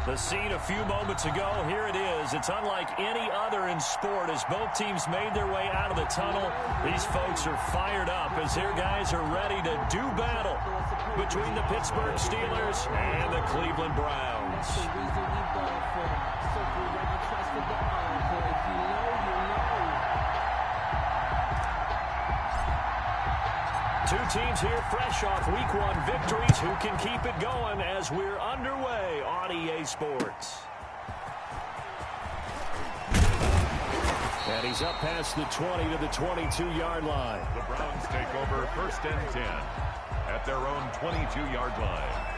The scene a few moments ago, here it is. It's unlike any other in sport as both teams made their way out of the tunnel. These folks are fired up as their guys are ready to do battle between the Pittsburgh Steelers and the Cleveland Browns. Two teams here fresh off Week 1 victories who can keep it going as we're underway on EA Sports. And he's up past the 20 to the 22-yard line. The Browns take over 1st and 10 at their own 22-yard line.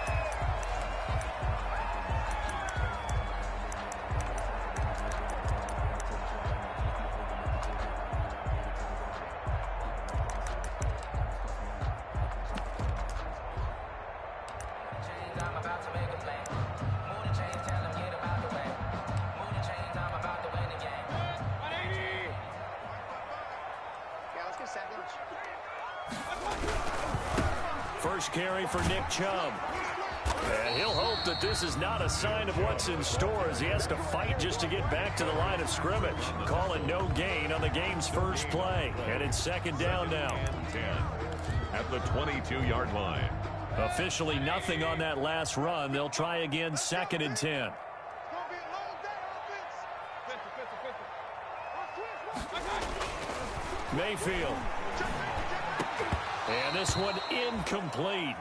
First carry for Nick Chubb. And he'll hope that this is not a sign of what's in store as he has to fight just to get back to the line of scrimmage. Calling no gain on the game's first play. And it's 2nd down now. 10 at the 22-yard line. Officially nothing on that last run. They'll try again 2nd and 10. Mayfield. And this one incomplete.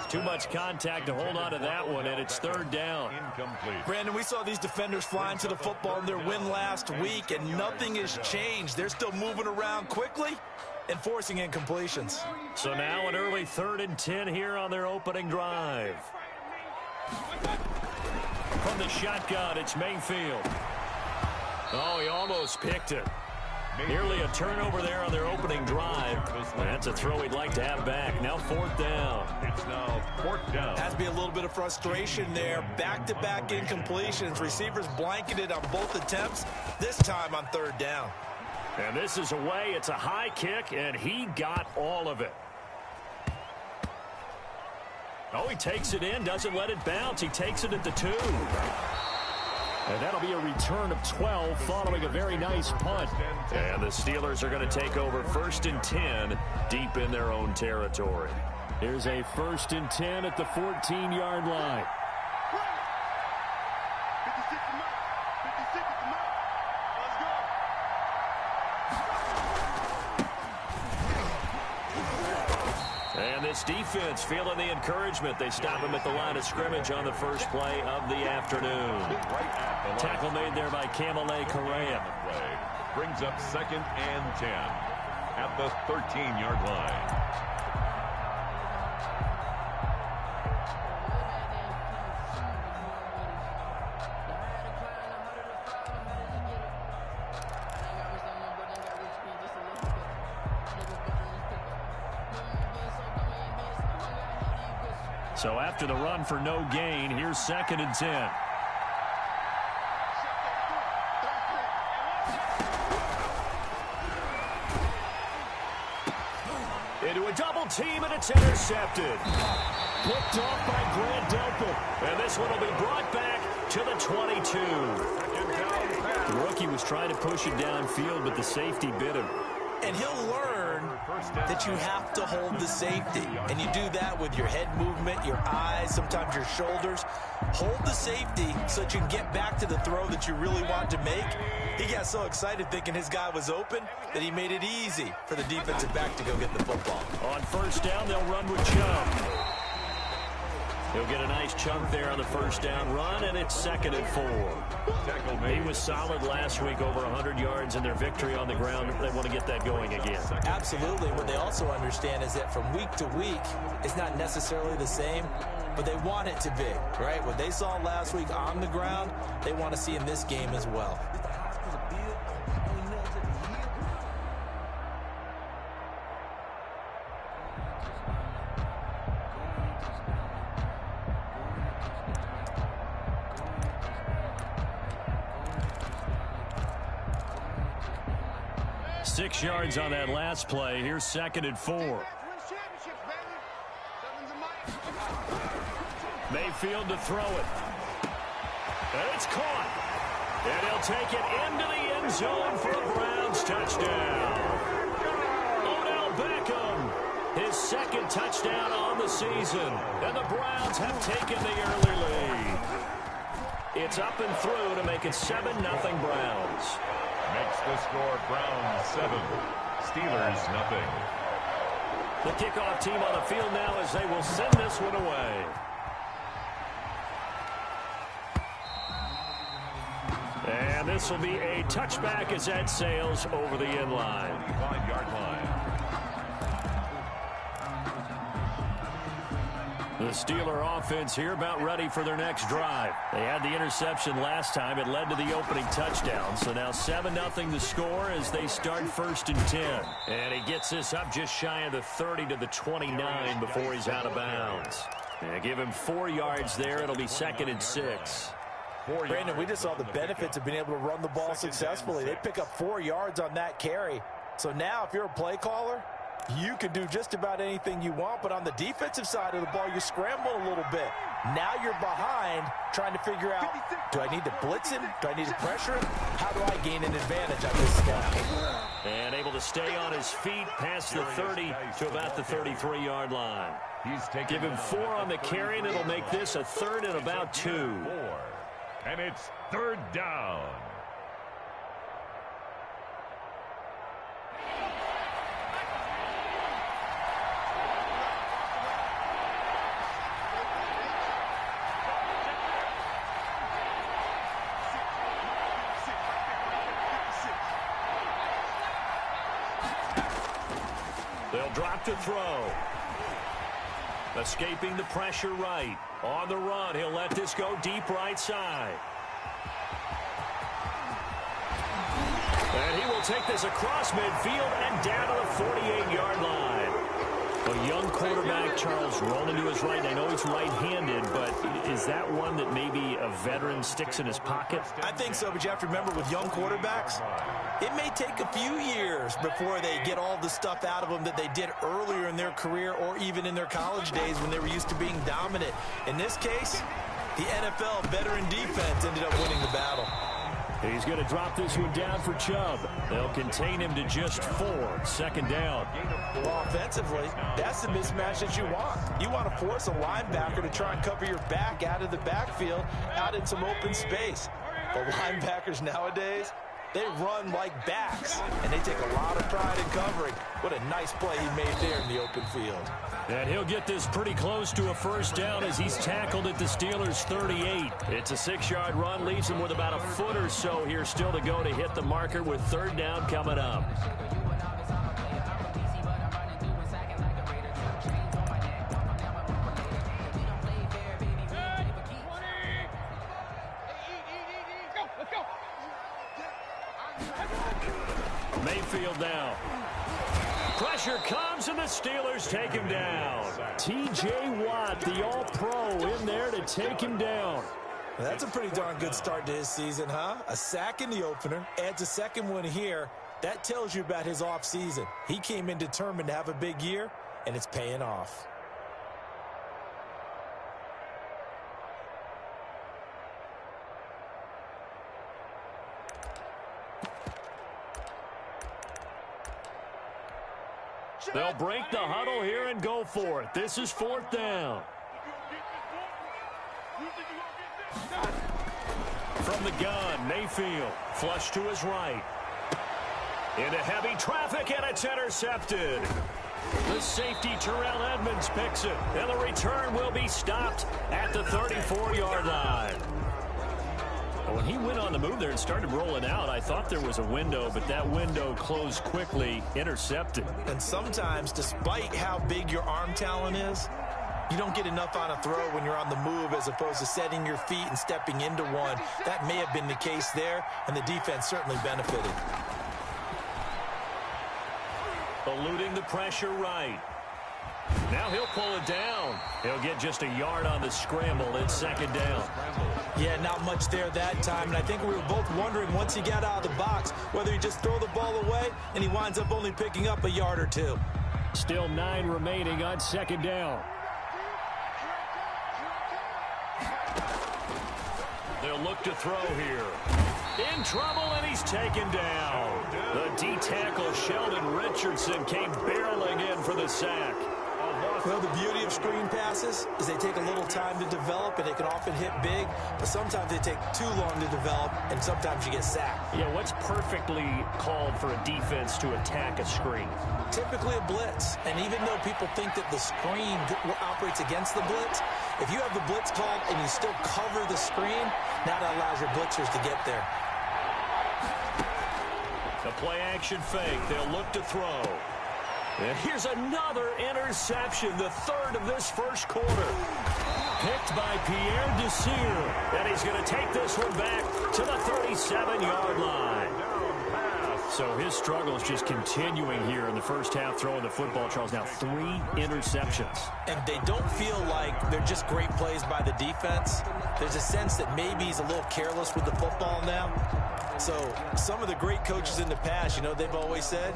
Too much contact to hold on to that one, and it's 3rd down. Incomplete. Brandon, we saw these defenders flying to the football in their win last week, and nothing has changed. They're still moving around quickly and forcing incompletions. So now an early 3rd and 10 here on their opening drive. From the shotgun, it's Mayfield. Oh, he almost picked it. Nearly a turnover there on their opening drive. That's a throw he'd like to have back. Now 4th down. It's now 4th down. Has to be a little bit of frustration there. Back-to-back incompletions. Receivers blanketed on both attempts, this time on 3rd down. And this is away. It's a high kick, and he got all of it. Oh, he takes it in, doesn't let it bounce. He takes it at the 2. And that'll be a return of 12 following a very nice punt. And the Steelers are going to take over 1st and 10 deep in their own territory. Here's a 1st and 10 at the 14-yard line. And this defense feeling the encouragement. They stop him at the line of scrimmage on the first play of the afternoon. Tackle made there by Camille Correa. Brings up 2nd and 10 at the 13-yard line. So after the run for no gain, here's 2nd and 10. Into a double team, and it's intercepted. Picked off by Grant Delpit. And this one will be brought back to the 22. The rookie was trying to push it downfield, but the safety bit him. And he'll learn that you have to hold the safety. And you do that with your head movement, your eyes, sometimes your shoulders. Hold the safety so that you can get back to the throw that you really want to make. He got so excited thinking his guy was open that he made it easy for the defensive back to go get the football. On 1st down, they'll run with Chubb. He'll get a nice chunk there on the 1st down run, and it's 2nd and 4. He was solid last week, over 100 yards in their victory on the ground. They want to get that going again. Absolutely. What they also understand is that from week to week, it's not necessarily the same, but they want it to be, right? What they saw last week on the ground, they want to see in this game as well. Six yards on that last play. Here's 2nd and 4. Mayfield to throw it. And it's caught. And he'll take it into the end zone for a Browns touchdown. Odell Beckham, his second touchdown on the season. And the Browns have taken the early lead. It's up and through to make it 7-0 Browns. Makes the score Browns 7, Steelers 0. The kickoff team on the field now as they will send this one away. And this will be a touchback as that sails over the end line. 5-yard line. The Steeler offense here about ready for their next drive. They had the interception last time. It led to the opening touchdown. So now 7-0 the score as they start 1st and 10. And he gets this up just shy of the 30 to the 29 before he's out of bounds. And give him 4 yards there. It'll be 2nd and 6. Brandon, we just saw the benefits of being able to run the ball successfully. They pick up 4 yards on that carry. So now if you're a play caller, you can do just about anything you want, but on the defensive side of the ball, you scramble a little bit. Now you're behind trying to figure out, do I need to blitz him? Do I need to pressure him? How do I gain an advantage on this snap? And able to stay on his feet past the 30 to about the 33-yard line. Give him 4 on the carry, and it'll make this a 3rd and about 2. 4. And it's 3rd down. They'll drop to throw. Escaping the pressure right. On the run, he'll let this go deep right side. And he will take this across midfield and down to the 48-yard line. A young quarterback, Charles, rolling to his right. And I know he's right-handed, but is that one that maybe a veteran sticks in his pocket? I think so, but you have to remember with young quarterbacks, it may take a few years before they get all the stuff out of them that they did earlier in their career or even in their college days when they were used to being dominant. In this case, the NFL veteran defense ended up winning the battle. He's going to drop this one down for Chubb. They'll contain him to just 4. 2nd down. Well, offensively, that's the mismatch that you want. You want to force a linebacker to try and cover your back out of the backfield, out in some open space. But linebackers nowadays, they run like backs, and they take a lot of pride in covering. What a nice play he made there in the open field. And he'll get this pretty close to a 1st down as he's tackled at the Steelers' 38. It's a 6-yard run, leaves him with about a foot or so here still to go to hit the marker with 3rd down coming up. Mayfield now. Pressure comes, and the Steelers take him down. T.J. Watt, the All-Pro, in there to take him down. Well, that's a pretty darn good start to his season, huh? A sack in the opener, adds a 2nd one here. That tells you about his offseason. He came in determined to have a big year, and it's paying off. They'll break the huddle here and go for it. This is 4th down. From the gun, Mayfield, flush to his right. Into heavy traffic, and it's intercepted. The safety, Terrell Edmonds, picks it, and the return will be stopped at the 34-yard line. When he went on the move there and started rolling out, I thought there was a window, but that window closed quickly, intercepted. And sometimes, despite how big your arm talent is, you don't get enough on a throw when you're on the move as opposed to setting your feet and stepping into one. That may have been the case there, and the defense certainly benefited. Eluding the pressure right. Now he'll pull it down. He'll get just a yard on the scramble. It's 2nd down. Yeah, not much there that time, and I think we were both wondering once he got out of the box whether he just throw the ball away, and he winds up only picking up a yard or 2. Still 9 remaining on 2nd down. They'll They'll look to throw here. In trouble, and he's taken down. The D-tackle, Sheldon Richardson, came barreling in for the sack. Well, the beauty of screen passes is they take a little time to develop, and they can often hit big, but sometimes they take too long to develop, and sometimes you get sacked. Yeah, what's perfectly called for a defense to attack a screen? Typically a blitz, and even though people think that the screen operates against the blitz, if you have the blitz called and you still cover the screen, now that allows your blitzers to get there. The play-action fake. They'll look to throw. And here's another interception, the third of this first quarter. Picked by Pierre Desir. And he's going to take this one back to the 37-yard line. So his struggle is just continuing here in the first half, throwing the football. Charles, now 3 interceptions. And they don't feel like they're just great plays by the defense. There's a sense that maybe he's a little careless with the football now. So some of the great coaches in the past, you know, they've always said,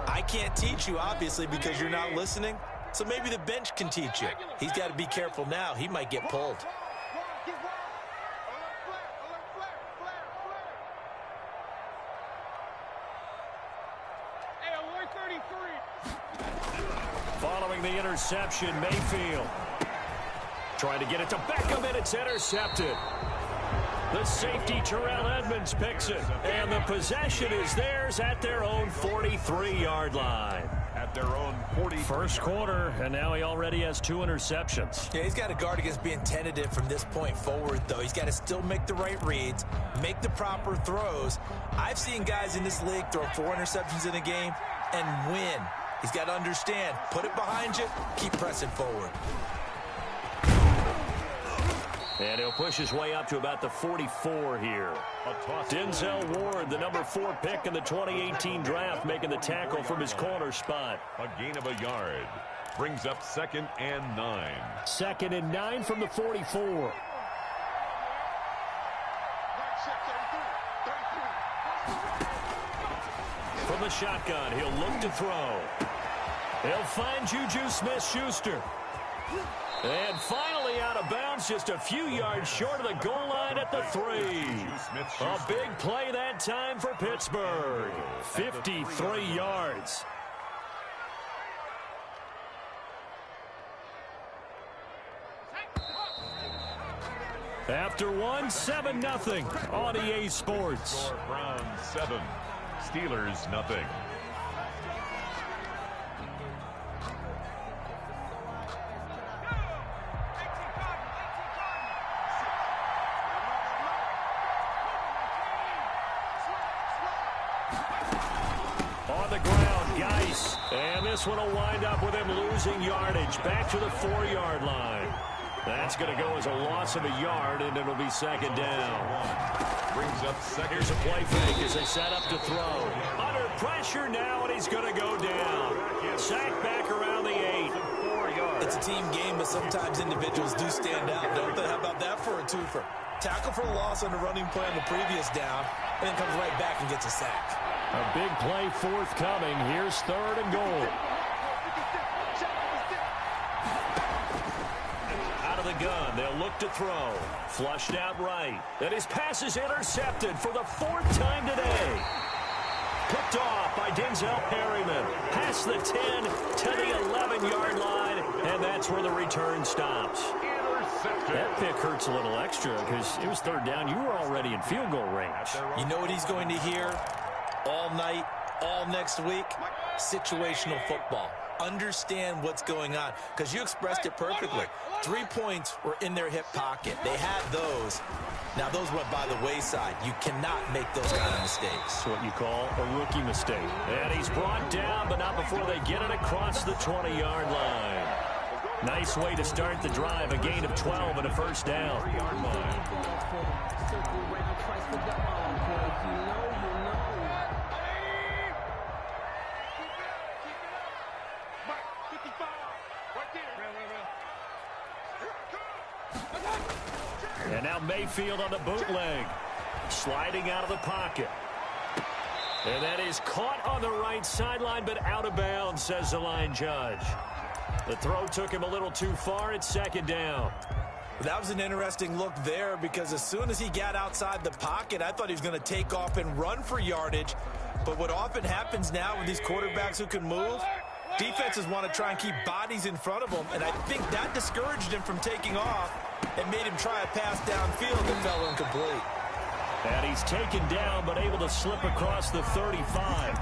I can't teach you, obviously, because you're not listening. So maybe the bench can teach you. He's got to be careful now. He might get pulled. Following the interception, Mayfield trying to get it to Beckham, and it's intercepted. The safety, Terrell Edmonds, picks it, and the possession is theirs at their own 43-yard line. At their own 40. First quarter, and now he already has 2 interceptions. Yeah, he's got to guard against being tentative from this point forward, though. He's got to still make the right reads, make the proper throws. I've seen guys in this league throw 4 interceptions in a game and win. He's got to understand, put it behind you, keep pressing forward. And he'll push his way up to about the 44 here. Denzel Ward, the number 4 pick in the 2018 draft, making the tackle from his corner spot. A gain of a yard. Brings up 2nd and 9. 2nd and 9 from the 44. From the shotgun, he'll look to throw. He'll find Juju Smith-Schuster. And finally out of bounds, just a few yards short of the goal line at the 3. A big play that time for Pittsburgh. 53 yards. After one, 7-0 on EA Sports. Browns 7, Steelers nothing. On the ground, Geis. And this one will wind up with him losing yardage. Back to the 4-yard line. That's going to go as a loss of a yard, and it'll be 2nd down. Brings up 2nd. Here's a play fake as they set up to throw. Under pressure now, and he's going to go down. Sacked back around the 8. It's a team game, but sometimes individuals do stand out, don't they? How about that for a twofer? Tackle for a loss on the running play on the previous down, and then comes right back and gets a sack. A big play forthcoming. Here's 3rd and goal. Out of the gun, they'll look to throw. Flushed out right. And his pass is intercepted for the 4th time today. Picked off by Denzel Perryman. Past the 10 to the 11-yard line, and that's where the return stops. That pick hurts a little extra because it was 3rd down. You were already in field goal range. You know what he's going to hear all night, all next week? Situational football. Understand what's going on, because you expressed it perfectly. 3 points were in their hip pocket. They had those. Now, those went by the wayside. You cannot make those kind of mistakes. That's what you call a rookie mistake. And he's brought down, but not before they get it across the 20-yard line. Nice way to start the drive. A gain of 12 and a 1st down. And now Mayfield on the bootleg. Sliding out of the pocket. And that is caught on the right sideline, but out of bounds, says the line judge. The throw took him a little too far. It's 2nd down. That was an interesting look there because as soon as he got outside the pocket, I thought he was going to take off and run for yardage. But what often happens now with these quarterbacks who can move, defenses want to try and keep bodies in front of them, and I think that discouraged him from taking off and made him try a pass downfield that fell incomplete. And he's taken down but able to slip across the 35.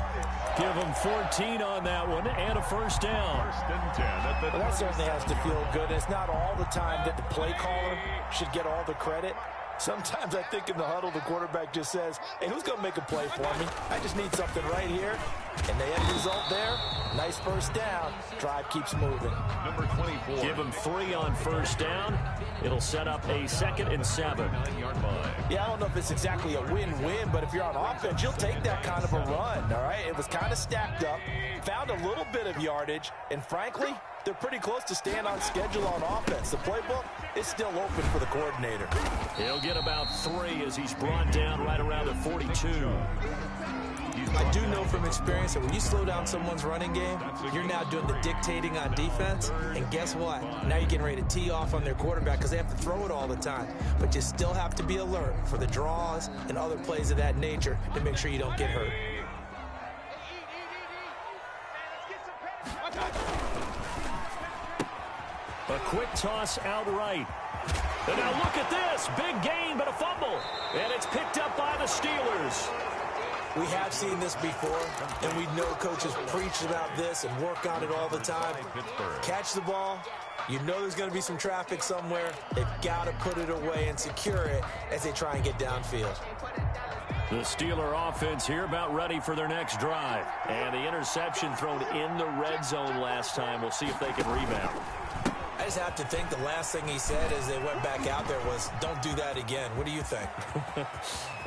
Give him 14 on that one and a first down. Well, that certainly has to feel good. It's not all the time that the play caller should get all the credit. Sometimes I think in the huddle, the quarterback just says, hey, who's going to make a play for me? I just need something right here. And the end result there, nice first down. Drive keeps moving. Number 24. Give him 3 on first down. It'll set up a 2nd and 7. Yeah, I don't know if it's exactly a win-win, but if you're on offense, you'll take that kind of a run, all right? It was kind of stacked up, found a little bit of yardage, and frankly, they're pretty close to staying on schedule on offense. The playbook is still open for the coordinator. He'll get about 3 as he's brought down right around the 42. I do know from experience that when you slow down someone's running game, you're now doing the dictating on defense. And guess what? Now you're getting ready to tee off on their quarterback because they have to throw it all the time. But you still have to be alert for the draws and other plays of that nature to make sure you don't get hurt. A quick toss out right. And now look at this. Big gain, but a fumble. And it's picked up by the Steelers. We have seen this before, and we know coaches preach about this and work on it all the time. Catch the ball. You know there's going to be some traffic somewhere. They've got to put it away and secure it as they try and get downfield. The Steeler offense here about ready for their next drive. And the interception thrown in the red zone last time. We'll see if they can rebound. I just have to think the last thing he said as they went back out there was, don't do that again. What do you think?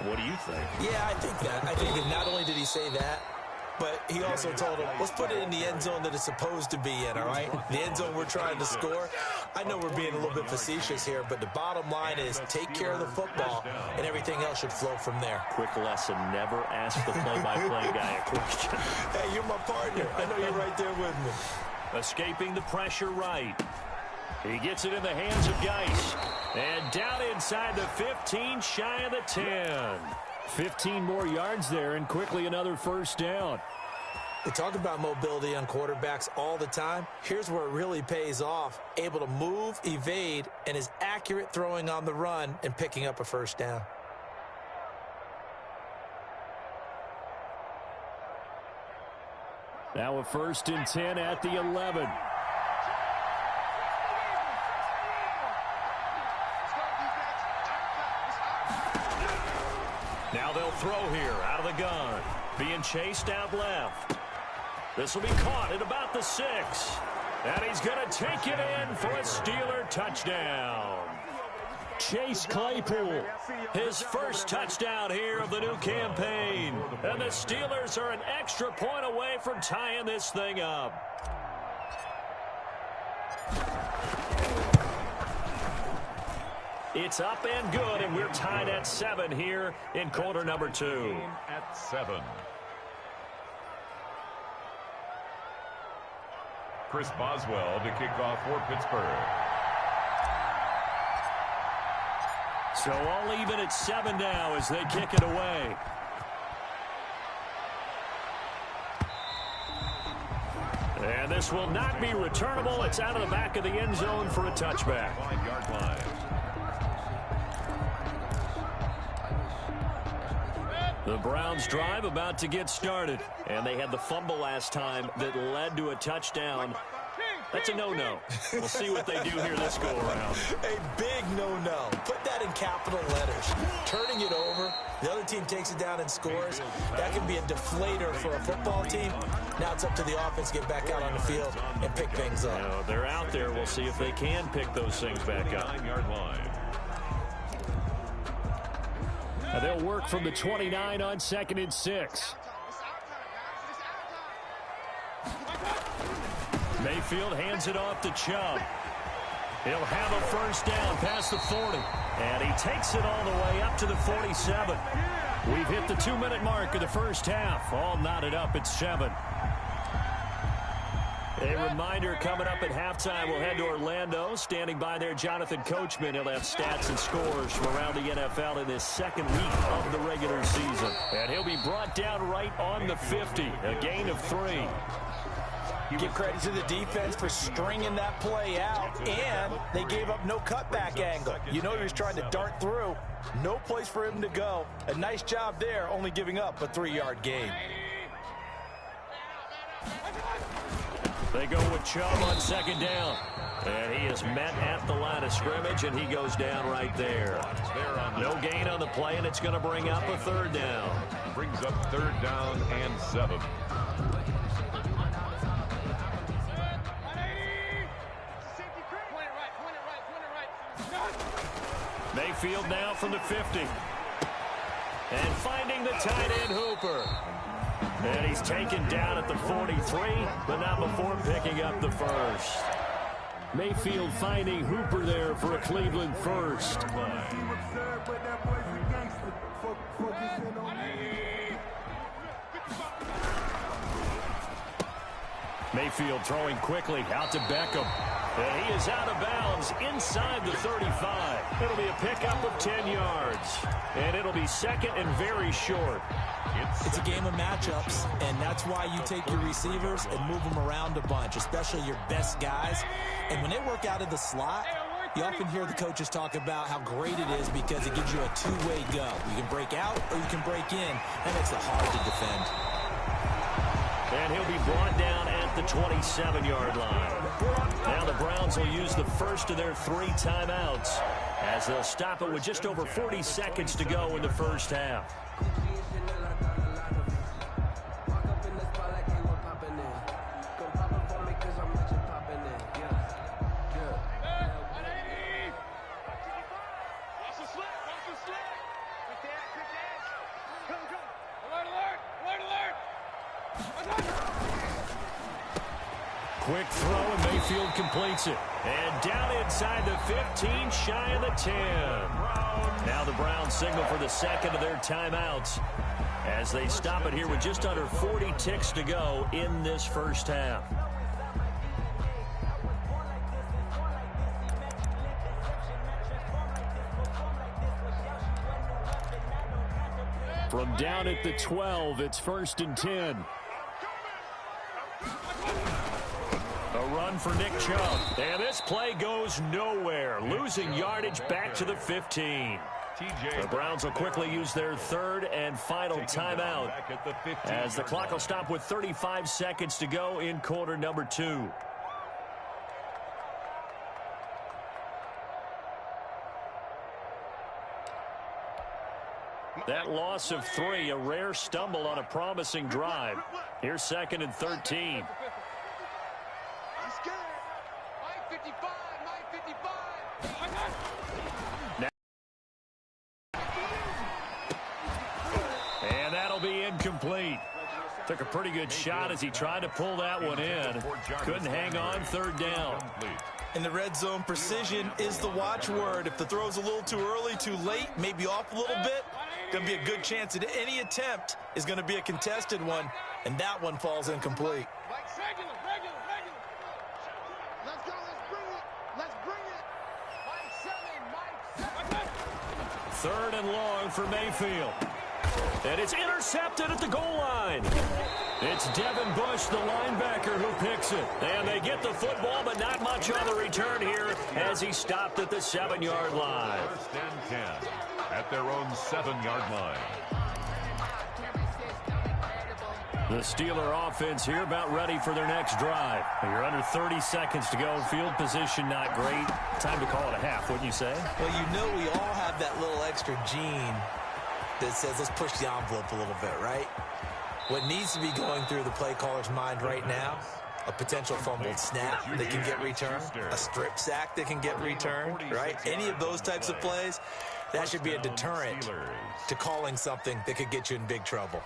What do you think? Yeah, I think that. I think that not only did he say that, but he also told him, let's put it in the end zone that it's supposed to be in, all right? The end zone we're trying to score. I know we're being a little bit facetious here, but the bottom line is take care of the football, and everything else should flow from there. Quick lesson, never ask the play-by-play guy a question. Hey, you're my partner. I know you're right there with me. Escaping the pressure right. He gets it in the hands of Geis. And down inside the 15, shy of the 10. 15 more yards there, and quickly another first down. They talk about mobility on quarterbacks all the time. Here's where it really pays off. Able to move, evade, and is accurate throwing on the run and picking up a first down. Now a 1st and 10 at the 11. Now they'll throw here out of the gun. Being chased out left. This will be caught at about the 6. And he's going to take it in for a Steeler touchdown. Chase Claypool, his first touchdown here of the new campaign. And the Steelers are an extra point away from tying this thing up. It's up and good, and we're tied at 7 here in quarter number 2. At 7. Chris Boswell to kick off for Pittsburgh. So all even at 7 now as they kick it away. And this will not be returnable. It's out of the back of the end zone for a touchback. 5-yard line. The Browns drive about to get started. And they had the fumble last time that led to a touchdown. That's a no-no. We'll see what they do here this go-around. A big no-no. Put that in capital letters. Turning it over, the other team takes it down and scores. That can be a deflator for a football team. Now it's up to the offense to get back out on the field and pick things up. You know, they're out there. We'll see if they can pick those things back up. 9-yard line. Now they'll work from the 29 on 2nd and 6. Mayfield hands it off to Chubb. He'll have a first down past the 40. And he takes it all the way up to the 47. We've hit the 2-minute mark of the first half. All knotted up at 7. A reminder coming up at halftime, we'll head to Orlando. Standing by there, Jonathan Coachman. He'll have stats and scores from around the NFL in this second week of the regular season. And he'll be brought down right on the 50, a gain of 3. Give credit to the defense for stringing that play out, and they gave up no cutback angle. You know he was trying to dart through. No place for him to go. A nice job there, only giving up a 3-yard gain. They go with Chubb on second down. And he is met at the line of scrimmage, and he goes down right there. No gain on the play, and it's going to bring up a 3rd down. Brings up 3rd down and 7. Mayfield now from the 50. And finding the tight end Hooper. And he's taken down at the 43, but not before picking up the first. Mayfield finding Hooper there for a Cleveland first. Mayfield throwing quickly out to Beckham. And he is out of bounds inside the 35. It'll be a pickup of 10 yards. And it'll be second and very short. It's a game of matchups, and that's why you take your receivers and move them around a bunch, especially your best guys. And when they work out of the slot, you often hear the coaches talk about how great it is because it gives you a two-way go. You can break out or you can break in. That makes it hard to defend. And he'll be brought down at the 27-yard line. Now the Browns will use the first of their 3 timeouts as they'll stop it with just over 40 seconds to go in the first half. Quick throw, and Mayfield completes it. And down inside the 15, shy of the 10. Now the Browns signal for the second of their timeouts as they stop it here with just under 40 ticks to go in this first half. From down at the 12, it's 1st and 10. A run for Nick Chubb. And this play goes nowhere. Losing yardage back to the 15. The Browns will quickly use their 3rd and final timeout as the clock will stop with 35 seconds to go in quarter number 2. That loss of 3, a rare stumble on a promising drive. Here's 2nd and 13. And that'll be incomplete. Took a pretty good shot as he tried to pull that one in. Couldn't hang on, 3rd down. In the red zone, precision is the watchword. If the throw's a little too early, too late, maybe off a little bit, going to be a good chance that any attempt is going to be a contested one, and that one falls incomplete. Let's go, let's bring it. 3rd and long for Mayfield. And it's intercepted at the goal line. It's Devin Bush, the linebacker, who picks it. And they get the football, but not much on the return here as he stopped at the 7-yard line. 1st and 10 at their own 7-yard line. The Steeler offense here about ready for their next drive. You're under 30 seconds to go. Field position not great. Time to call it a half, wouldn't you say? Well, you know we all have that little extra gene that says let's push the envelope a little bit, right? What needs to be going through the play caller's mind right now, a potential fumbled snap that can get returned, a strip sack that can get returned, right? Any of those types of plays, that should be a deterrent to calling something that could get you in big trouble.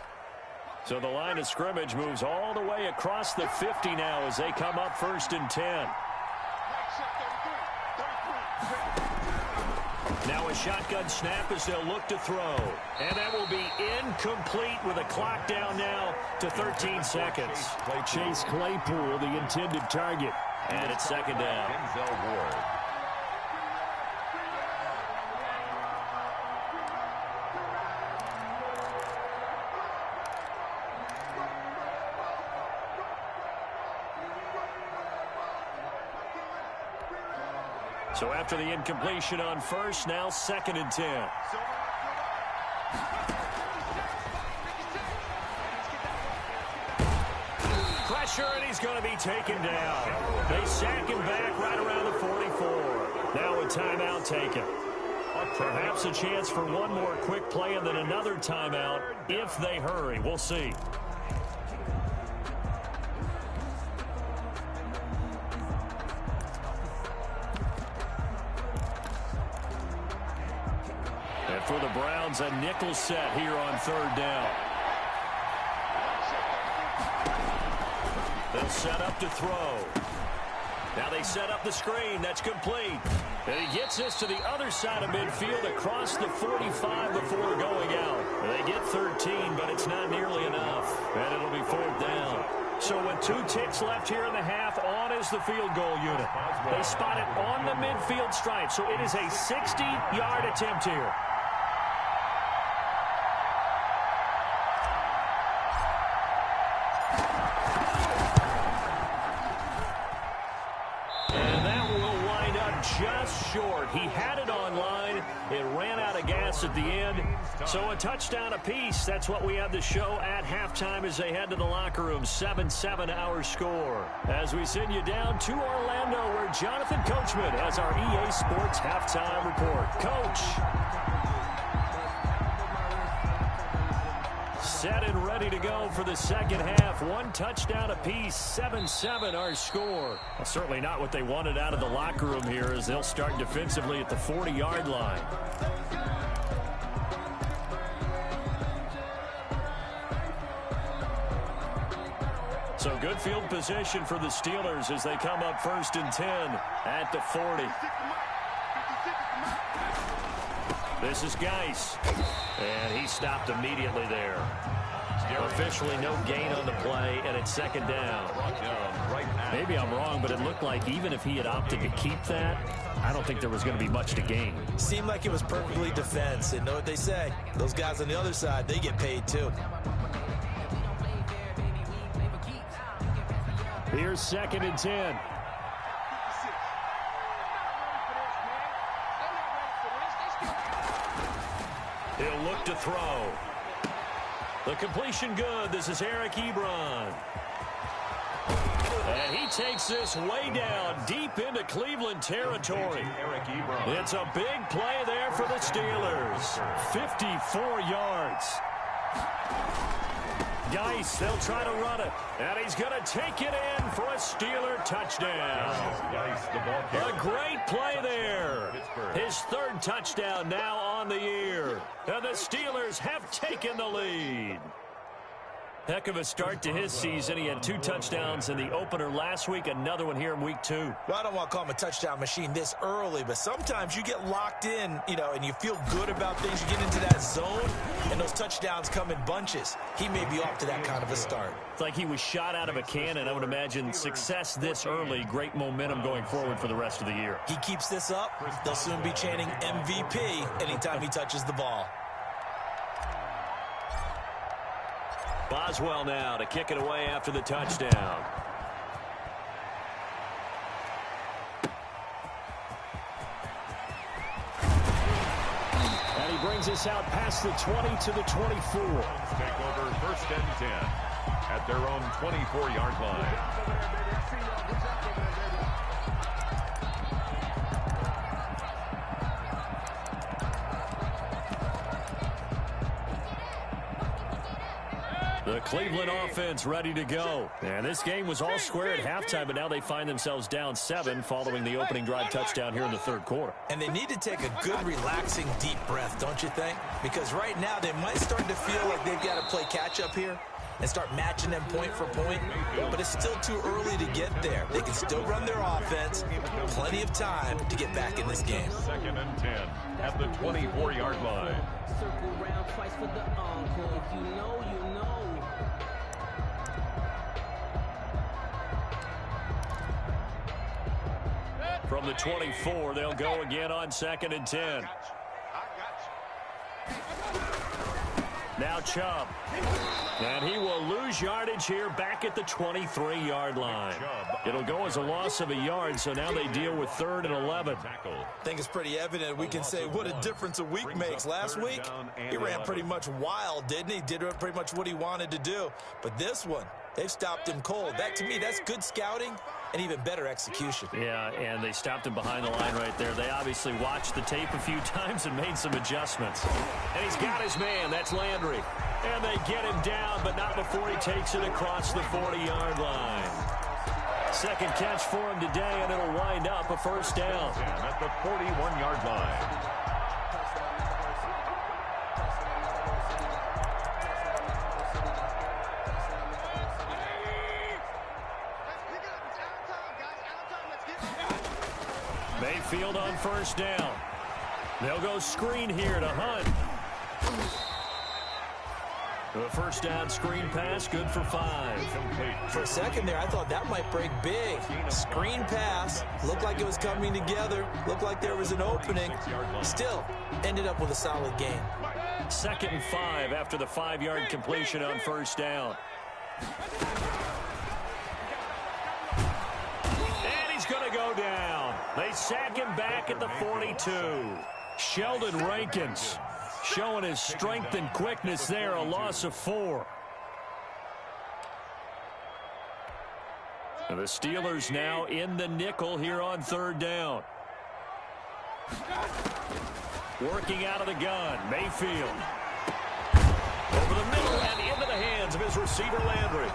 So the line of scrimmage moves all the way across the 50 now as they come up 1st and 10. Now a a shotgun snap as they'll look to throw. And that will be incomplete with a clock down now to 13 seconds. Chase Claypool, the intended target. And it's second down. Denzel Ward. So after the incompletion on first, now second and 10. Pressure, and he's going to be taken down. They sack him back right around the 44. Now a timeout taken. Perhaps a chance for one more quick play and then another timeout if they hurry. We'll see. For the Browns, a nickel set here on third down. They'll set up to throw. Now they set up the screen. That's complete. And he gets this to the other side of midfield across the 45 before going out. They get 13, but it's not nearly enough. And it'll be fourth down. So with 2 ticks left here in the half, on is the field goal unit. They spot it on the midfield stripe. So it is a 60-yard attempt here. Just short. He had it on line. It ran out of gas at the end. So a touchdown apiece. That's what we have to show at halftime as they head to the locker room. 7-7 our score. As we send you down to Orlando, where Jonathan Coachman has our EA Sports halftime report. Coach. Set and ready to go for the second half. 1 touchdown apiece, 7-7 our score. Well, certainly not what they wanted out of the locker room here as they'll start defensively at the 40-yard line. So good field position for the Steelers as they come up first and 10 at the 40. This is Geis. And he stopped immediately there. Officially no gain on the play, and it's second down. Maybe I'm wrong, but it looked like even if he had opted to keep that, I don't think there was going to be much to gain. Seemed like it was perfectly defense. And know what they say? Those guys on the other side, they get paid too. Here's second and 10. He'll look to throw. The completion good. This is Eric Ebron. And he takes this way down deep into Cleveland territory. It's a big play there for the Steelers. 54 yards. Geis, they'll try to run it. And he's going to take it in for a Steeler touchdown. A great play there. His third touchdown now on the year. And the Steelers have taken the lead. Heck of a start to his season. He had 2 touchdowns in the opener last week, another one here in week 2. Well, I don't want to call him a touchdown machine this early, but sometimes you get locked in, and you feel good about things. You get into that zone, and those touchdowns come in bunches. He may be off to that kind of a start. It's like he was shot out of a cannon. I would imagine success this early, great momentum going forward for the rest of the year. He keeps this up, they'll soon be chanting MVP anytime he touches the ball. Boswell now to kick it away after the touchdown. And he brings us out past the 20 to the 24. Take over first and 10 at their own 24-yard line. The Cleveland offense ready to go. And this game was all square at halftime, but now they find themselves down 7 following the opening drive touchdown here in the third quarter. And they need to take a good, relaxing, deep breath, don't you think? Because right now they might start to feel like they've got to play catch-up here. and start matching them point for point, but it's still too early to get there. They can still run their offense. Plenty of time to get back in this game. 2nd and 10 at the 24-yard line. Circle round twice for the encore. If you know, you know. From the 24, they'll go again on 2nd and 10. Now Chubb. And he will lose yardage here back at the 23-yard line. It'll go as a loss of a yard, so now they deal with 3rd and 11. I think it's pretty evident. We can say what a difference a week makes. Last week, he ran pretty much wild, didn't he? Did pretty much what he wanted to do. But this one, they've stopped him cold. That, to me, that's good scouting and even better execution. Yeah, and they stopped him behind the line right there. They obviously watched the tape a few times and made some adjustments. And he's got his man. That's Landry. And they get him down, but not before he takes it across the 40-yard line. Second catch for him today, and it'll wind up a first down. At the 41-yard line. Mayfield on first down. They'll go screen here to Hunt. The first down screen pass, good for 5. For a second there, I thought that might break big. Screen pass, looked like it was coming together, looked like there was an opening. Still, ended up with a solid gain. 2nd and 5 after the 5-yard completion on first down. And he's going to go down. They sack him back at the 42. Sheldon Rankins showing his strength and quickness there, a loss of 4. And the Steelers now in the nickel here on 3rd down. Working out of the gun, Mayfield. Over the middle and into the hands of his receiver, Landry.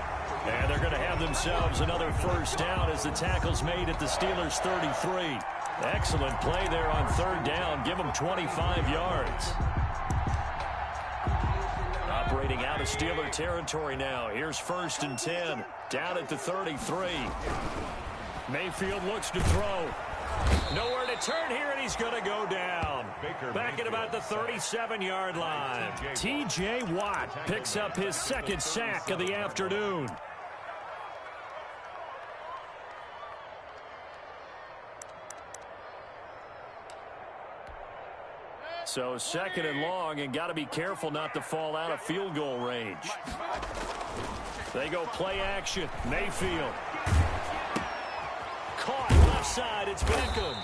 And they're going to have themselves another first down as the tackle's made at the Steelers' 33. Excellent play there on 3rd down. Give them 25 yards. Operating out of Steeler territory now. Here's 1st and 10. Down at the 33. Mayfield looks to throw. Nowhere to turn here, and he's going to go down. Back at about the 37-yard line. T.J. Watt picks up his 2nd sack of the afternoon. So 2nd and long, and got to be careful not to fall out of field goal range. They go play action. Mayfield. Caught left side. It's Beckham.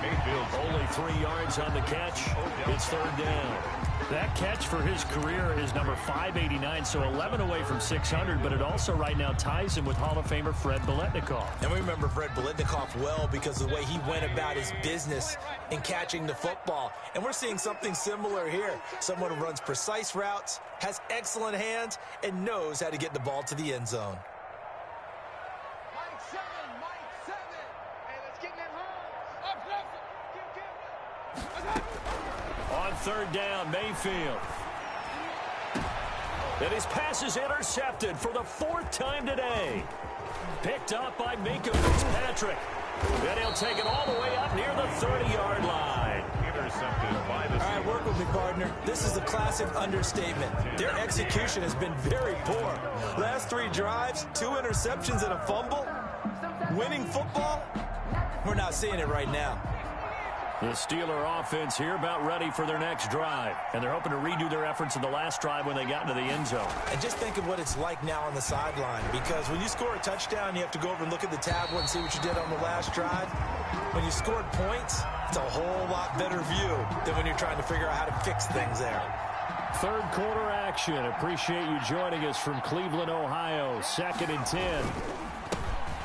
Mayfield only 3 yards on the catch. It's 3rd down. That catch for his career is number 589, so 11 away from 600, but it also right now ties him with Hall of Famer Fred Biletnikoff. And we remember Fred Biletnikoff well because of the way he went about his business in catching the football. And we're seeing something similar here. Someone who runs precise routes, has excellent hands, and knows how to get the ball to the end zone. Mike 7. Hey, let's get in that hole. Up. On 3rd down, Mayfield. And his pass is intercepted for the 4th time today. Picked up by Minka Fitzpatrick. Then he'll take it all the way up near the 30-yard line. Intercepted by the Steelers. All right, work with me, partner. This is a classic understatement. Their execution has been very poor. Last 3 drives, 2 interceptions and a fumble. Winning football? We're not seeing it right now. The Steeler offense here about ready for their next drive. And they're hoping to redo their efforts in the last drive when they got into the end zone. And just think of what it's like now on the sideline. Because when you score a touchdown, you have to go over and look at the tablet and see what you did on the last drive. When you scored points, it's a whole lot better view than when you're trying to figure out how to fix things there. 3rd quarter action. Appreciate you joining us from Cleveland, Ohio. 2nd and 10.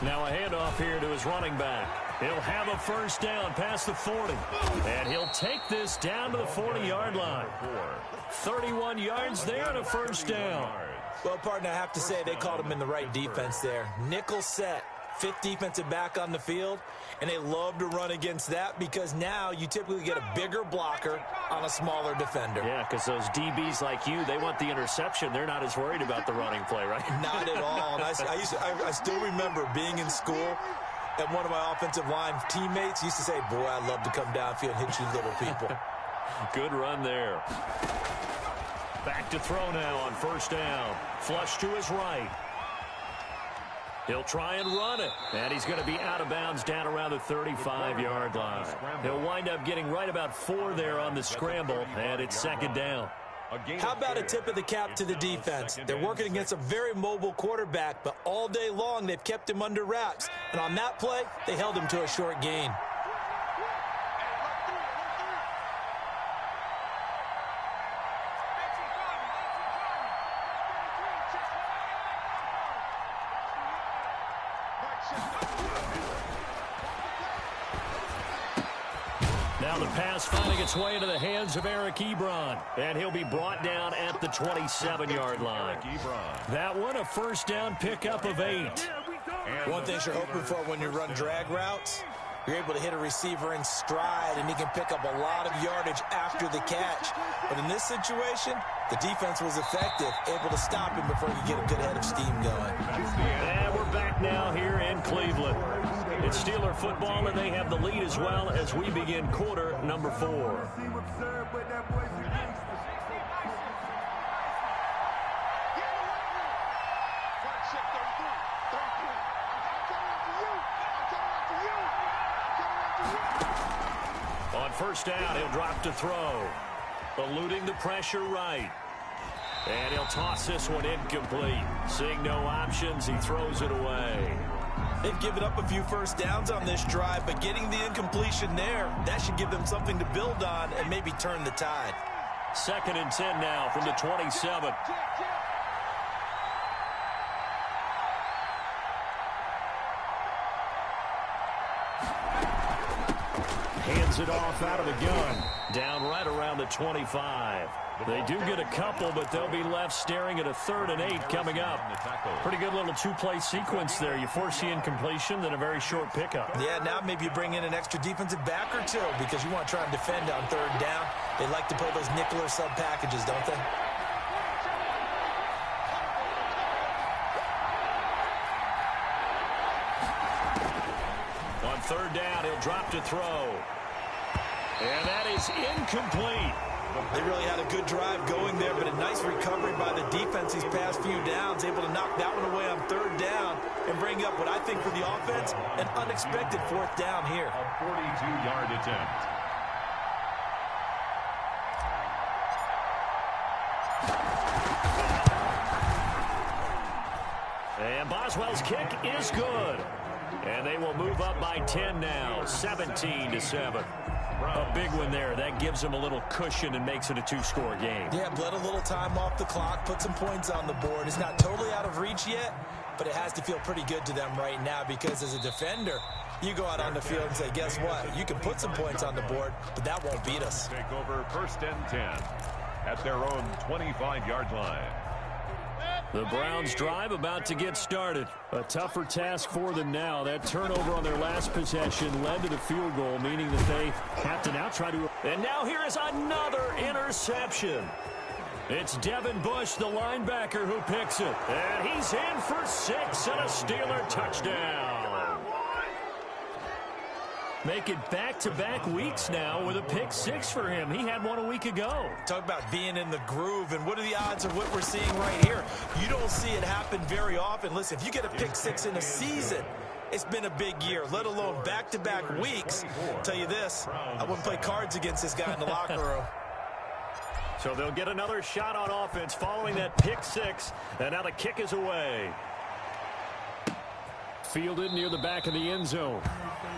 Now a handoff here to his running back. He'll have a first down past the 40. And he'll take this down to the 40-yard line. 31 yards there and a first down. Well, partner, I have to say they called him in the right defense there. Nickel set. fifth defensive back on the field, and they love to run against that because now you typically get a bigger blocker on a smaller defender. Yeah, because those DBs like you, they want the interception. They're not as worried about the running play, right? Not at all. And I still remember being in school, and one of my offensive line teammates used to say, boy, I'd love to come downfield and hit you little people. Good run there. Back to throw now on first down. Flush to his right. He'll try and run it. And he's going to be out of bounds down around the 35-yard line. He'll wind up getting right about 4 there on the scramble, and it's second down. How about a tip of the cap to the defense? They're working against a very mobile quarterback, but all day long they've kept him under wraps. And on that play, they held him to a short gain. Now the pass finding its way into the hands of Eric Ebron, and he'll be brought down at the 27-yard line. That one, a first down pickup of 8. One thing you're hoping for when you run drag routes, you're able to hit a receiver in stride, and he can pick up a lot of yardage after the catch. But in this situation, the defense was effective, able to stop him before he could get a good head of steam going. And we're back now here in Cleveland. It's Steeler football, and they have the lead as well as we begin quarter number 4. On first down, he'll drop to throw. Eluding the pressure right. And he'll toss this one incomplete. Seeing no options, he throws it away. They've given up a few first downs on this drive, but getting the incompletion there, that should give them something to build on and maybe turn the tide. 2nd and 10 now from the 27. Hands it off out of the gun. Down right around the 25. They do get a couple, but they'll be left staring at a 3rd and 8 coming up. Pretty good little 2-play sequence there. You force the incompletion, then a very short pickup. Yeah, now maybe you bring in an extra defensive back or 2 because you want to try and defend on 3rd down. They like to play those nickel or sub packages, don't they? On 3rd down, he'll drop to throw. And that is incomplete. They really had a good drive going there, but a nice recovery by the defense these past few downs, able to knock that one away on 3rd down and bring up what I think for the offense, an unexpected 4th down here. A 42-yard attempt. And Boswell's kick is good. And they will move up by 10 now, 17-7. A big one there. That gives them a little cushion and makes it a 2-score game. Yeah, bled a little time off the clock, put some points on the board. It's not totally out of reach yet, but it has to feel pretty good to them right now because as a defender, you go out on the field and say, guess what? You can put some points on the board, but that won't beat us. Take over 1st and 10 at their own 25-yard line. The Browns drive about to get started. A tougher task for them now. That turnover on their last possession led to the field goal, meaning that they have to now try to... And now here is another interception. It's Devin Bush, the linebacker, who picks it. And he's in for 6 and a Steeler touchdown. Make it back-to-back weeks now with a pick 6 for him. He had one a week ago. Talk about being in the groove, and what are the odds of what we're seeing right here? You don't see it happen very often. Listen, if you get a pick 6 in a season, it's been a big year, let alone back-to-back weeks. I'll tell you this, I wouldn't play cards against this guy in the locker room. So they'll get another shot on offense following that pick 6, and now the kick is away. Fielded near the back of the end zone.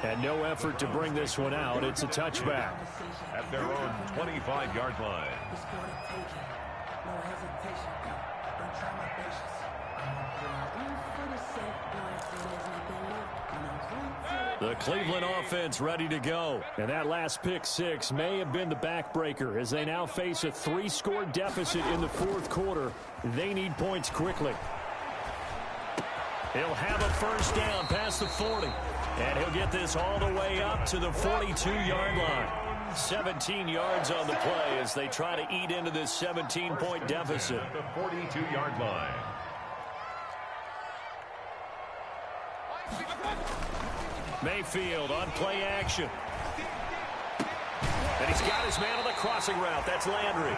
And no effort to bring this one out. It's a touchback. At their own 25-yard line. The Cleveland offense ready to go. And that last pick 6 may have been the backbreaker as they now face a 3-score deficit in the 4th quarter. They need points quickly. He'll have a first down past the 40. And he'll get this all the way up to the 42-yard line. 17 yards on the play as they try to eat into this 17-point deficit. At the 42-yard line. Mayfield on play action. And he's got his man on the crossing route. That's Landry.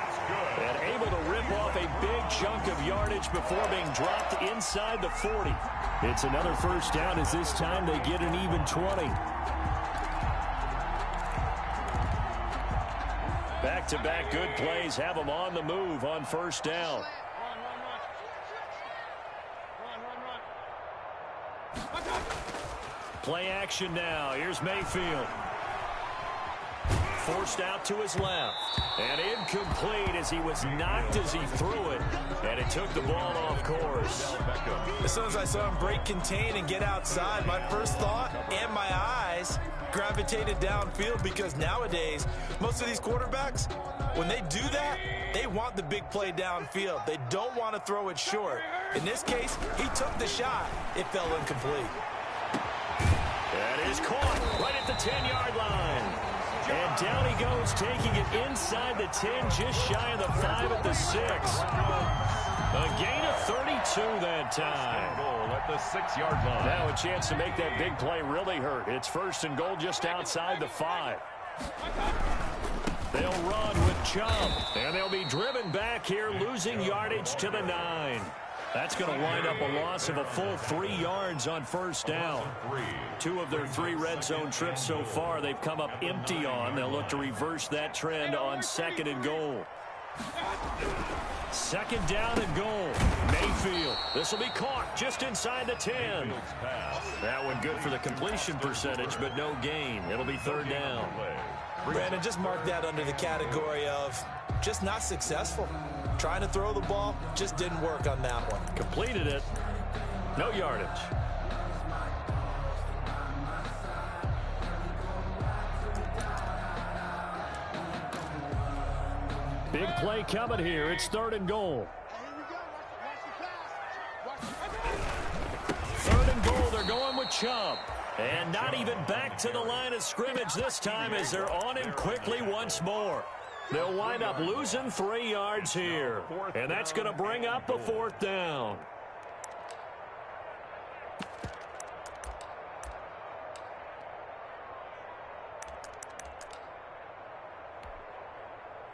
And able to rip off a big chunk of yardage before being dropped inside the 40. It's another first down as this time they get an even 20. Back-to-back good plays have them on the move on first down. Play action now. Here's Mayfield. Forced out to his left. And incomplete as he was knocked as he threw it. And it took the ball off course. As soon as I saw him break contain and get outside, my first thought and my eyes gravitated downfield, because nowadays, most of these quarterbacks, when they do that, they want the big play downfield. They don't want to throw it short. In this case, he took the shot. It fell incomplete. That is caught right at the 10-yard line. And down he goes, taking it inside the 10, just shy of the 5 at the 6. A gain of 32 that time. Goal at the 6-yard line. Now a chance to make that big play really hurt. It's first and goal just outside the 5. They'll run with Chubb. And they'll be driven back here, losing yardage to the 9. That's going to wind up a loss of a full 3 yards on first down. 2 of their 3 red zone trips so far they've come up empty on. They'll look to reverse that trend on second and goal. Second down and goal. Mayfield. This will be caught just inside the 10. That one good for the completion percentage, but no gain. It'll be third down. Brandon, just mark that under the category of just not successful. Trying to throw the ball, just didn't work on that one. Completed it. No yardage. Big play coming here. It's third and goal. Third and goal. They're going with Chubb. And not even back to the line of scrimmage this time as they're on him quickly once more. They'll wind up losing 3 yards here. And that's going to bring up a fourth down.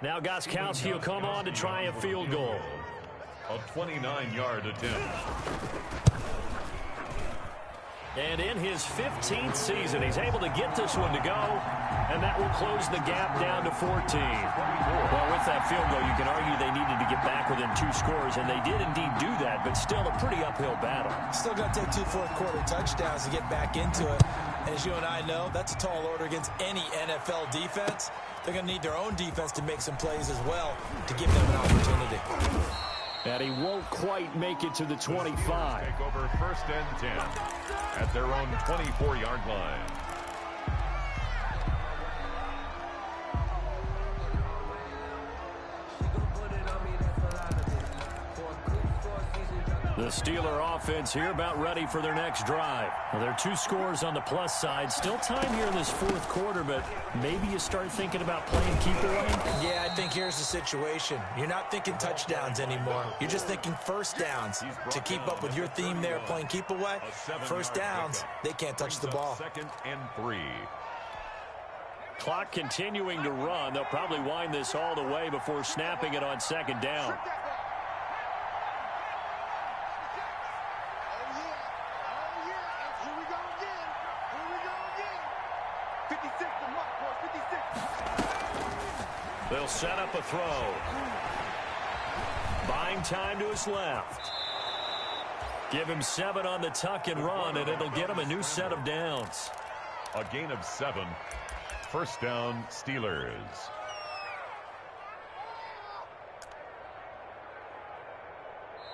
Now Gostkowski will come on to try a field goal. A 29-yard attempt. And in his 15th season, he's able to get this one to go, and that will close the gap down to 14. Well, with that field goal, you can argue they needed to get back within 2 scores, and they did indeed do that, but still a pretty uphill battle. Still going to take 2 fourth-quarter touchdowns to get back into it. And as you and I know, that's a tall order against any NFL defense. They're going to need their own defense to make some plays as well to give them an opportunity. And he won't quite make it to the 25. Take over first and 10 at their own 24-yard line. The Steeler offense here about ready for their next drive. Well, there are 2 scores on the plus side. Still time here in this fourth quarter, but maybe you start thinking about playing keep away. Yeah, I think here's the situation. You're not thinking touchdowns anymore. You're just thinking first downs. To keep up with your theme there, playing keep away, first downs, they can't touch the ball. Second and 3. Clock continuing to run. They'll probably wind this all the way before snapping it on second down. They'll set up a throw. Buying time to his left. Give him 7 on the tuck and run, and it'll get him a new set of downs. A gain of 7. First down, Steelers.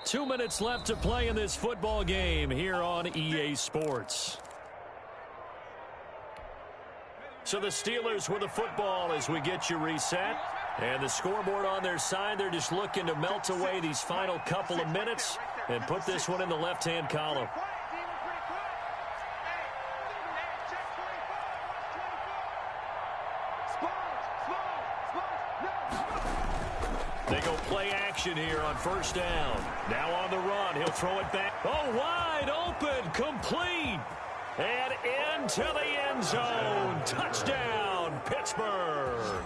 Two minutes left to play in this football game here on EA Sports. So the Steelers with the football as we get you reset. And the scoreboard on their side, they're just looking to melt away these final couple of minutes and put this one in the left-hand column. play action here on first down. Now on the run. He'll throw it back. Oh, wide open. Complete. And into the end zone. Touchdown, Pittsburgh.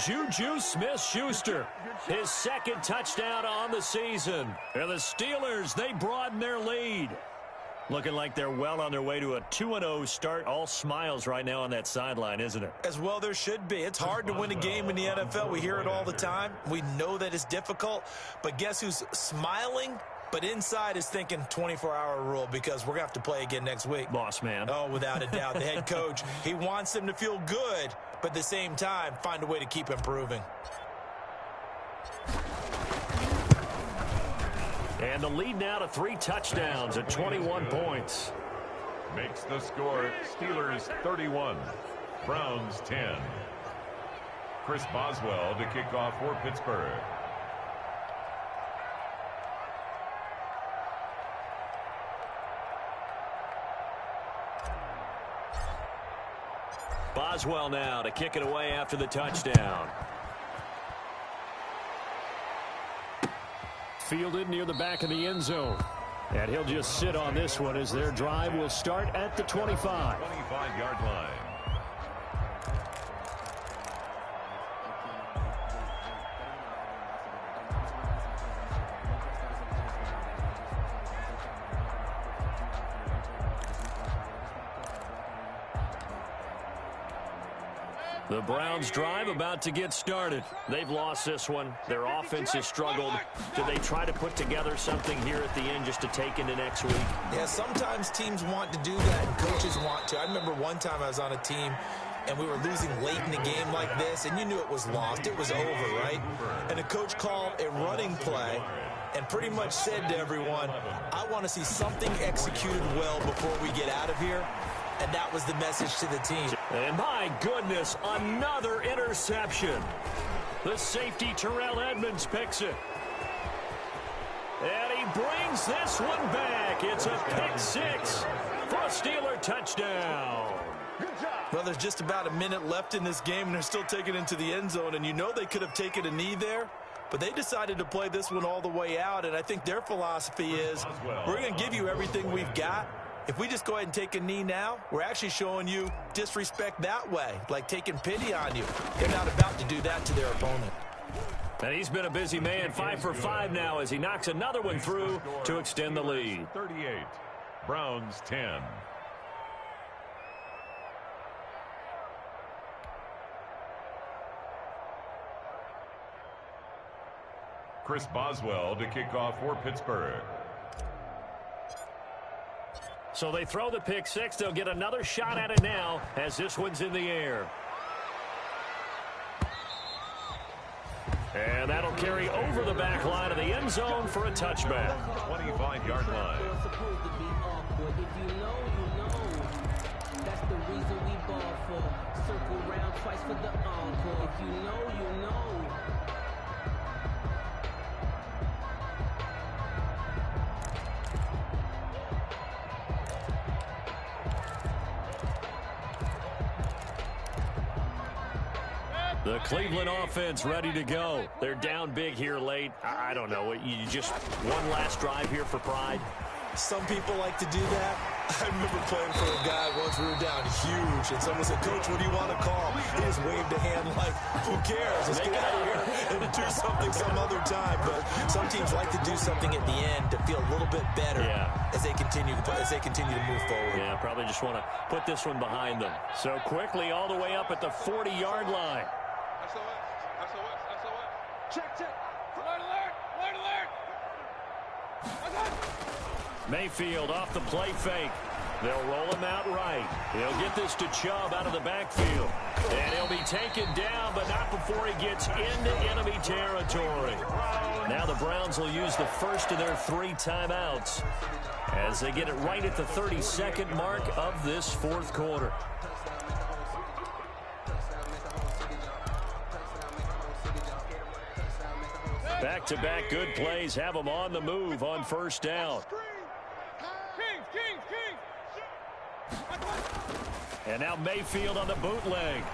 Juju Smith-Schuster, his second touchdown on the season. And the Steelers, they broaden their lead. Looking like they're well on their way to a 2-0 start. All smiles right now on that sideline, isn't it? As well there should be. It's hard to win a game in the NFL. We hear it all the time. We know that it's difficult. But guess who's smiling? But inside is thinking 24-hour rule because we're going to have to play again next week. Boss man. Oh, without a doubt. The head coach, he wants them to feel good, but at the same time, find a way to keep improving. And the lead now to 3 touchdowns at 21 points. Makes the score Steelers 31, Browns 10. Chris Boswell to kick off for Pittsburgh. Boswell now to kick it away after the touchdown. Fielded near the back of the end zone. And he'll just sit on this one as their drive will start at the 25. 25-yard line. The Browns drive about to get started. They've lost this one. Their offense has struggled. Do they try to put together something here at the end just to take into next week? Yeah, sometimes teams want to do that and coaches want to. I remember one time I was on a team and we were losing late in a game like this, and you knew it was lost. It was over, right? And the coach called a running play and pretty much said to everyone, I want to see something executed well before we get out of here. And that was the message to the team. And my goodness, another interception. The safety, Terrell Edmonds, picks it. And he brings this one back. It's a pick 6 for a Steeler touchdown. Well, there's just about a minute left in this game, and they're still taking it into the end zone. And you know they could have taken a knee there, but they decided to play this one all the way out. And I think their philosophy is, we're going to give you everything we've got. If we just go ahead and take a knee now, we're actually showing you disrespect that way, like taking pity on you. They're not about to do that to their opponent. And he's been a busy man, 5 for 5 now as he knocks another one through to extend the lead. 38, Browns 10. Chris Boswell to kick off for Pittsburgh. So they throw the pick 6. They'll get another shot at it now as this one's in the air. And that'll carry over the back line of the end zone for a touchback. 25-yard line. If you know, you know. That's the reason we ball for. Circle round twice for the encore. If you know, you know. The Cleveland offense ready to go. They're down big here late. I don't know. You just one last drive here for pride. Some people like to do that. I remember playing for a guy once. We were down huge, and someone said, Coach, what do you want to call? He just waved a hand like, who cares? Let's get out of here and do something some other time. But some teams like to do something at the end to feel a little bit better as they continue to move forward. Yeah, probably just want to put this one behind them. So quickly all the way up at the 40-yard line. Check. Alert, alert. Mayfield off the play fake. They'll roll him out right. He'll get this to Chubb out of the backfield. And he'll be taken down, but not before he gets into enemy territory. Now the Browns will use the first of their 3 timeouts as they get it right at the 32nd mark of this fourth quarter. Back-to-back good plays have them on the move on first down. And now Mayfield on the bootleg.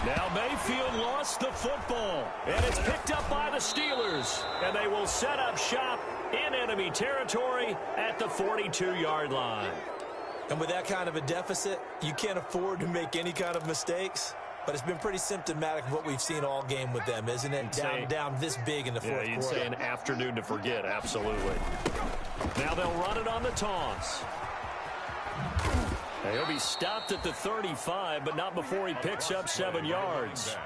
Now Mayfield lost the football, and it's picked up by the Steelers, and they will set up shop in enemy territory at the 42-yard line. And with that kind of a deficit, you can't afford to make any kind of mistakes. But it's been pretty symptomatic of what we've seen all game with them, isn't it? Down this big in the fourth quarter. You'd say an afternoon to forget, absolutely. Now they'll run it on the toss. He'll be stopped at the 35, but not before he picks up 7 yards.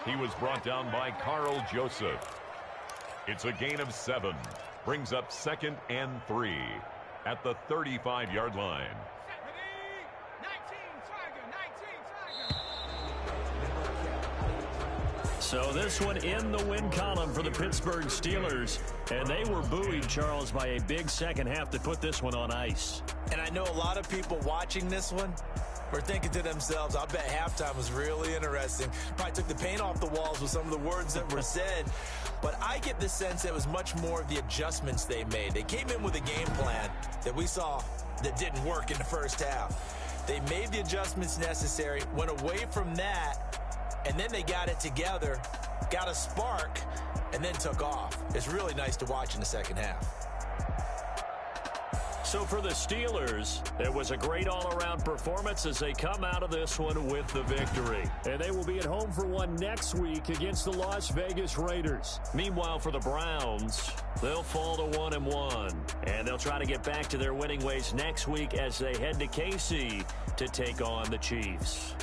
He was brought down by Carl Joseph. It's a gain of 7. Brings up 2nd and 3 at the 35-yard line. So this one in the win column for the Pittsburgh Steelers. And they were buoyed, Charles, by a big second half to put this one on ice. And I know a lot of people watching this one were thinking to themselves, I bet halftime was really interesting. Probably took the paint off the walls with some of the words that were said. But I get the sense it was much more of the adjustments they made. They came in with a game plan that we saw that didn't work in the first half. They made the adjustments necessary, went away from that, and then they got it together, got a spark, and then took off. It's really nice to watch in the second half. So for the Steelers, it was a great all-around performance as they come out of this one with the victory. And they will be at home for one next week against the Las Vegas Raiders. Meanwhile, for the Browns, they'll fall to 1-1. And they'll try to get back to their winning ways next week as they head to KC to take on the Chiefs.